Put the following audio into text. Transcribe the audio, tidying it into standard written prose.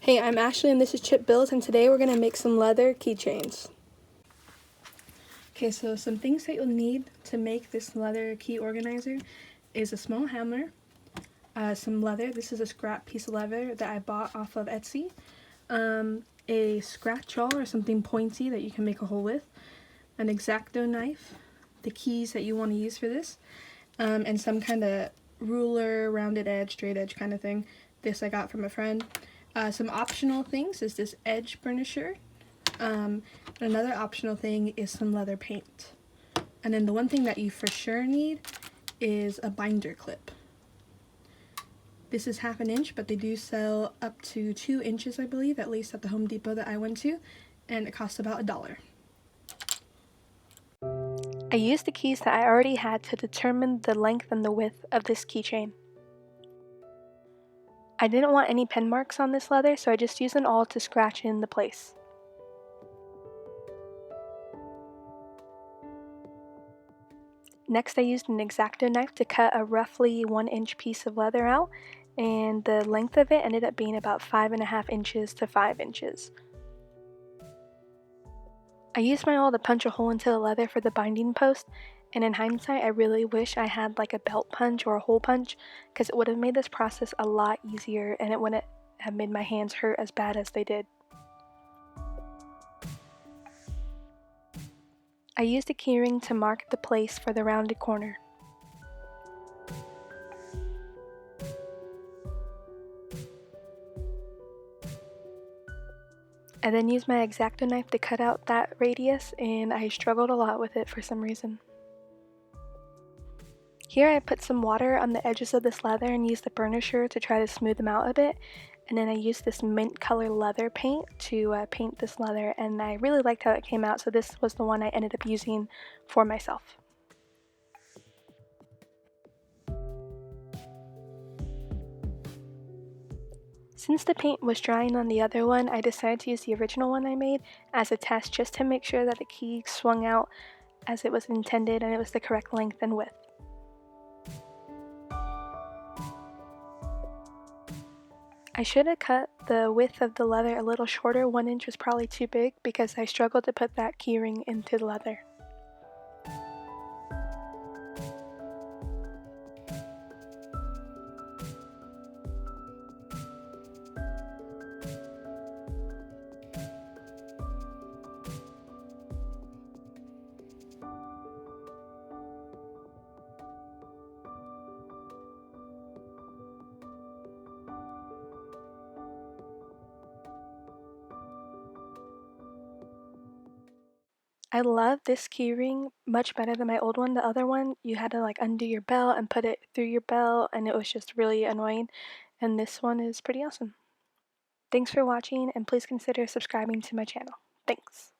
Hey, I'm Ashley and this is Chip Bills, and today we're going to make some leather keychains. Okay, so some things that you'll need to make this leather key organizer is a small hammer, some leather. This is a scrap piece of leather that I bought off of Etsy, a scratch awl or something pointy that you can make a hole with, an exacto knife, the keys that you want to use for this, and some kind of ruler, rounded edge, straight edge kind of thing. This I got from a friend. Some optional things is this edge burnisher. Another optional thing is some leather paint. And then the one thing that you for sure need is a binder clip. This is 1/2 inch, but they do sell up to 2 inches, I believe, at least at the Home Depot that I went to, and it costs about $1. I used the keys that I already had to determine the length and the width of this keychain. I didn't want any pen marks on this leather, so I just used an awl to scratch in the place. Next, I used an exacto knife to cut a roughly 1-inch piece of leather out, and the length of it ended up being about 5.5 inches to 5 inches. I used my awl to punch a hole into the leather for the binding post, and in hindsight I really wish I had like a belt punch or a hole punch, because it would have made this process a lot easier and it wouldn't have made my hands hurt as bad as they did. I used a keyring to mark the place for the rounded corner. I then used my exacto knife to cut out that radius, and I struggled a lot with it for some reason. Here I put some water on the edges of this leather and used the burnisher to try to smooth them out a bit, and then I used this mint color leather paint to paint this leather, and I really liked how it came out, so this was the one I ended up using for myself. Since the paint was drying on the other one, I decided to use the original one I made as a test just to make sure that the key swung out as it was intended and it was the correct length and width. I should have cut the width of the leather a little shorter. 1 inch was probably too big because I struggled to put that keyring into the leather. I love this keyring much better than my old one. The other one, you had to like undo your belt and put it through your belt, and it was just really annoying. And this one is pretty awesome. Thanks for watching, and please consider subscribing to my channel. Thanks.